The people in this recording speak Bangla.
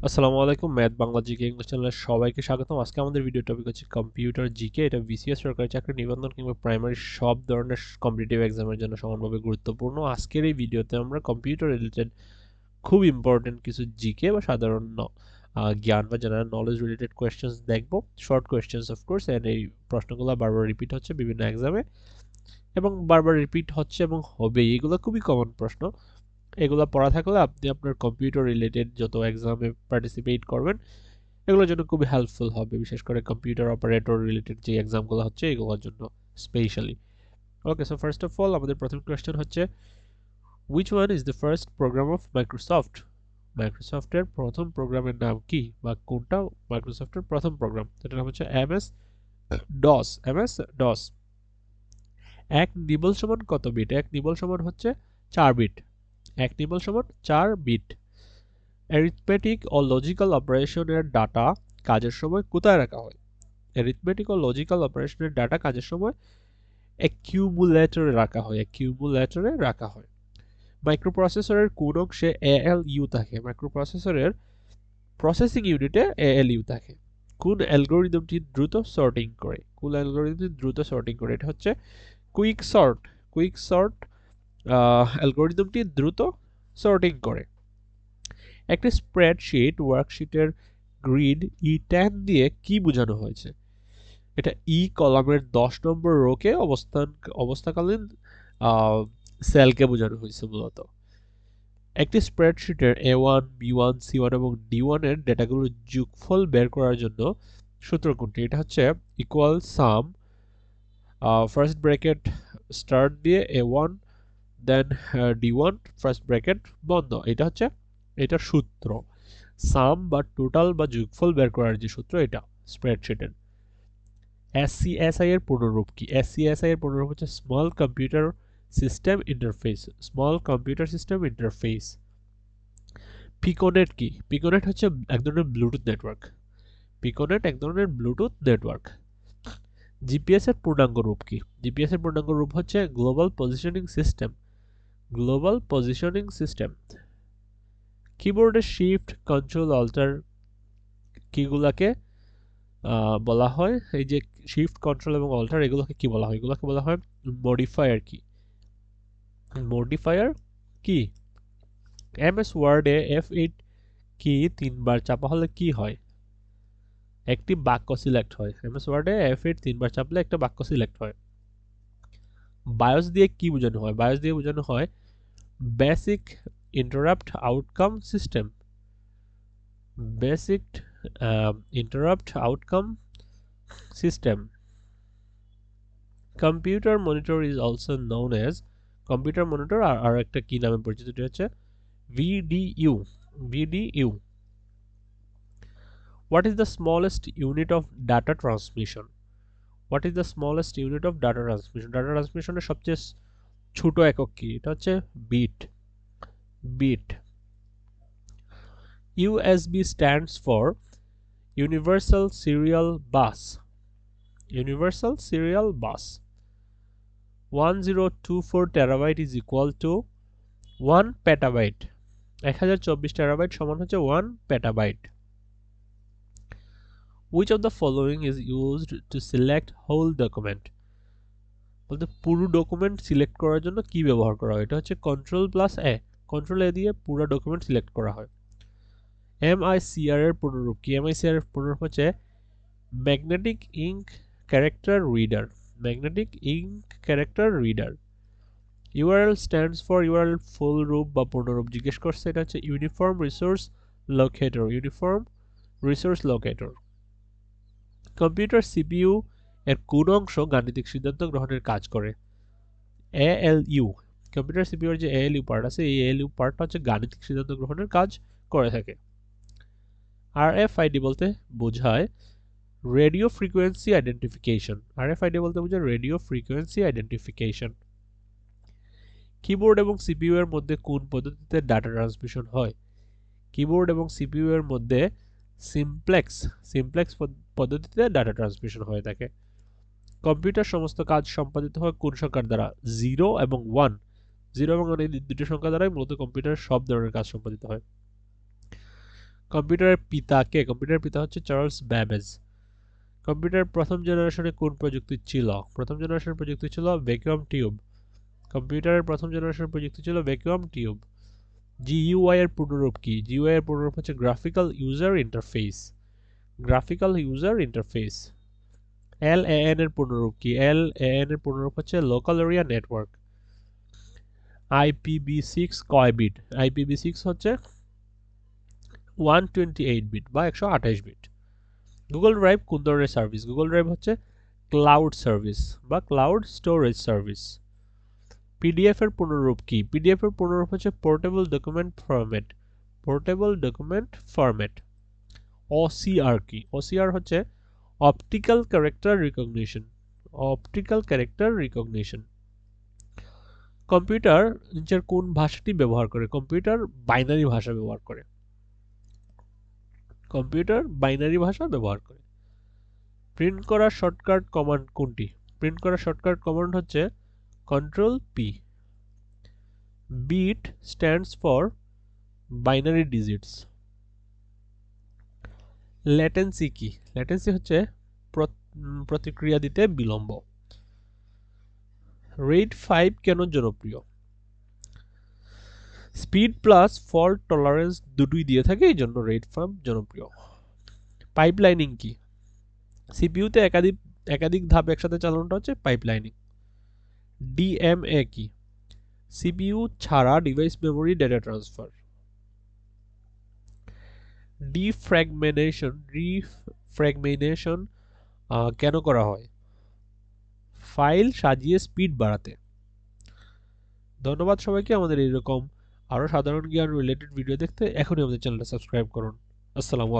আসসালামু আলাইকুম, ম্যাথ বাংলা জিকে ইংলিশ চ্যানেলে সবাইকে স্বাগতম। আজকে আমাদের ভিডিও টপিক হচ্ছে কম্পিউটার জিকে। এটা বিসিএস সরকারি চাকরি, নিবন্ধন কিংবা প্রাইমারি সব ধরনের কম্পিটিটিভ এক্সামের জন্য সমানভাবে গুরুত্বপূর্ণ। আজকের এই ভিডিওতে আমরা কম্পিউটার রিলেটেড খুব ইম্পর্টেন্ট কিছু জিকে বা সাধারণ জ্ঞান বা জেনারেল নলেজ রিলেটেড কোয়েশ্চেন্স দেখব। শর্ট কোয়েশ্চেন্স অফকোর্স, অ্যান্ড এই প্রশ্নগুলো বারবার রিপিট হচ্ছে বিভিন্ন এক্সামে এবং বারবার রিপিট হচ্ছে এবং হবে। এগুলো খুবই কমন প্রশ্ন। এগুলো পড়া থাকলে আপনি আপনার কম্পিউটার রিলেটেড যত এক্সামে পার্টিসিপেট করবেন এগুলোর জন্য খুবই হেল্পফুল হবে, বিশেষ করে কম্পিউটার অপারেটর রিলেটেড যে এক্সামগুলো হচ্ছে এগুলোর জন্য specially. Okay, so first of all আমাদের প্রথম কোয়েশ্চেন হচ্ছে, which one is the first program of Microsoft? মাইক্রোসফটের প্রথম প্রোগ্রামের নাম কি, বা কোনটা মাইক্রোসফটের প্রথম প্রোগ্রাম? এটার নাম হচ্ছে এমএস ডস। MS DOS. এক নিবল সমান কত বিট? এক নিবল সমান হচ্ছে 4 বিট। এক নিবল সমান 4 বিট। অ্যারিথমেটিক ও লজিক্যাল অপারেশনের ডাটা কাজের সময় কোথায় রাখা হয়? অ্যারিথমেটিক ও লজিক্যাল অপারেশনের ডাটা কাজের সময় অ্যাকিউমুলেটরে রাখা হয়। অ্যাকিউমুলেটরে রাখা হয়। মাইক্রোপ্রসেসরের কোন অংশে এএলইউ থাকে? মাইক্রোপ্রসেসরের প্রসেসিং ইউনিটে এএলইউ থাকে। কোন অ্যালগরিদমটি দ্রুত সর্টিং করে? কোন অ্যালগরিদমটি দ্রুত সর্টিং করে? এটা হচ্ছে কুইক সর্ট। কুইক সর্ট অ্যালগরিদমটি দ্রুত সর্টিং করে। একটি স্প্রেডশিট ওয়ার্কশিটের গ্রিড ই10 দিয়ে কি বোঝানো হয়েছে? এটা ই কলামের 10 নম্বর রোকে অবস্থাকালীন সেলকে বোঝানো হয়েছে মূলত। একটি স্প্রেডশিটের A1, B1, C1 এবং D1 এর ডেটাগুলোর যোগফল বের করার জন্য সূত্র কোনটি? এটা হচ্ছে ইকুয়াল সাম, ফার্স্ট ব্র্যাকেট স্টার্ট দিয়ে A1 দেন D1 ফার্স্ট ব্র্যাকেট বন্ধ। এটা হচ্ছে এটার সূত্র। সাম বা টোটাল বা যোগফল বের করার যে সূত্র, এটা স্প্রেডশিটের। এসসিএসআই এর পূর্ণরূপ কি? এসসিএসআই এর পূর্ণরূপ হচ্ছে small computer system interface. Small computer system interface. Piconet কি? পিকোনেট হচ্ছে এক ধরনের ব্লুটুথ নেটওয়ার্ক। পিকোনেট এক ধরনের ব্লুটুথ নেটওয়ার্ক। জিপিএস এর পূর্ণাঙ্গ রূপ কি? জিপিএস এর পূর্ণাঙ্গ রূপ হচ্ছে global positioning system. Global positioning system. কিবোর্ডে শিফট, কন্ট্রোল, অল্টার কিগুলাকে বলা হয়, এই যে শিফট, কন্ট্রোল এবং অল্টার, এগুলোকে কি বলা হয়? এগুলোকে বলা হয় মডিফায়ার কি? মডিফায়ার কি? এমএস ওয়ার্ডে F8 কি 3 বার চাপা হলে কি হয়? একটি বাক্য সিলেক্ট হয়। এমএস ওয়ার্ডে F8 3 বার চাপলে একটা বাক্য সিলেক্ট হয়। বায়োস দিয়ে কি বোঝানো হয়? বায়োস দিয়ে বোঝানো হয় basic interrupt outcome system. Basic interrupt outcome system. Computer monitor is also known as, computer monitor আর একটা কি নামে পরিচিত? এটা হচ্ছে VDU. VDU. What is the smallest unit of data transmission? What is the smallest unit of data transmission? Data ট্রান্সমিশনের সবচেয়ে ছোট একক কি? এটা হচ্ছে bit. Bit. USB stands for universal serial bus. Universal serial bus. 1024 terabyte is equal to 1 petabyte. 1024 terabyte সমান হচ্ছে 1 petabyte. Which of the following is used to select whole document? বলতে পুরো ডকুমেন্ট সিলেক্ট করার জন্য কি ব্যবহার করা হয়? এটা হচ্ছে কন্ট্রোল প্লাস এ। কন্ট্রোল এ দিয়ে পুরো ডকুমেন্ট সিলেক্ট করা হয়। এমআইসিআর এর পূর্ণরূপ কি? এমআইসিআর এর পূর্ণরূপ হচ্ছে magnetic ink character reader. Magnetic ink character reader. URL stands for, URL full রূপ বা পূর্ণরূপ জিজ্ঞেস করছে, এটা হচ্ছে uniform resource locator. Uniform resource locator. Computer CPU এর কোন অংশ গাণিতিক সিদ্ধান্ত গ্রহণের কাজ করে? এএলইউ। কম্পিউটার সিপিইউ এর যে এএলইউ পার্ট আছে, এই এএলইউ পার্টটা হচ্ছে গাণিতিক সিদ্ধান্ত গ্রহণের কাজ করে থাকে। আরএফআইডি বলতে বোঝায় রেডিও ফ্রিকোয়েন্সি আইডেন্টিফিকেশন। আরএফআইডি বলতে বোঝায় রেডিও ফ্রিকোয়েন্সি আইডেন্টিফিকেশন। কিবোর্ড এবং সিপিইউ এর মধ্যে কোন পদ্ধতিতে ডাটা ট্রান্সমিশন হয়? কিবোর্ড এবং সিপিইউ এর মধ্যে সিমপ্লেক্স সিমপ্লেক্স পদ্ধতিতে ডাটা ট্রান্সমিশন হয়ে থাকে। কম্পিউটার সমস্ত কাজ সম্পাদিত হয় কোন সংখ্যার দ্বারা? 0 এবং 1। 0 এবং 1 এই দুটি সংখ্যা দ্বারাই মূলত কম্পিউটার সব ধরনের কাজ সম্পাদিত হয়। কম্পিউটারের পিতা কে? কম্পিউটারের পিতা হচ্ছে চার্লস ব্যাবেজ। কম্পিউটারের প্রথম জেনারেশনে কোন প্রযুক্তি ছিল? প্রথম জেনারেশনের প্রযুক্তি ছিল ভ্যাকুয়াম টিউব। কম্পিউটারের প্রথম জেনারেশনের প্রযুক্তি ছিল ভ্যাকুয়াম টিউব। জিইউআই এর পূর্ণরূপ কি? জিইউআই এর পূর্ণরূপ হচ্ছে graphical user interface. Graphical user interface. LAN এর পূর্ণরূপ কি? এলএএন এর পূর্ণরূপ হচ্ছে লোকাল এরিয়া নেটওয়ার্ক। IPv6 কয় বিট? IPv6 হচ্ছে 128 বিট বা 128 বিট। গুগল ড্রাইভ কোন ধরনের সার্ভিস? গুগল ড্রাইভ হচ্ছে ক্লাউড সার্ভিস বা ক্লাউড স্টোরেজ সার্ভিস। পিডিএফ এর পূর্ণরূপ কি? পিডিএফ এর পূর্ণরূপ হচ্ছে portable document format. Portable document format. OCR কি? OCR হচ্ছে optical character recognition. Optical character recognition. Computer নিচের কোন ভাষাটি ব্যবহার করে? কম্পিউটার বাইনারি ভাষা ব্যবহার করে। কম্পিউটার বাইনারি ভাষা ব্যবহার করে। প্রিন্ট করার শর্টকাট কমান্ড কোনটি? প্রিন্ট করার শর্টকাট কমান্ড হচ্ছে control P. Bit stands for binary digits. Latency কি? ল্যাটেন্সি হচ্ছে প্রতিক্রিয়া দিতে বিলম্ব। RAID 5 কেন জনপ্রিয়? স্পিড প্লাস ফল্ট টলারেন্স দুটোই দিয়ে থাকে, এই জন্য RAID 5 জনপ্রিয়। পাইপলাইনিং কি? সিপিইউতে একাধিক ধাপ একসাথে চালানোটা হচ্ছে পাইপলাইনিং। ডিএমএ কি? সিপিইউ ছাড়া device memory data transfer. Defragmentation কেন করা হয়? ফাইল সাজিয়ে স্পিড বাড়াতে। ধন্যবাদ সবাইকে। আমাদের এরকম আরো সাধারণ জ্ঞান রিলেটেড ভিডিও দেখতে এখনই আমাদের চ্যানেলটা সাবস্ক্রাইব করুন। আসসালামু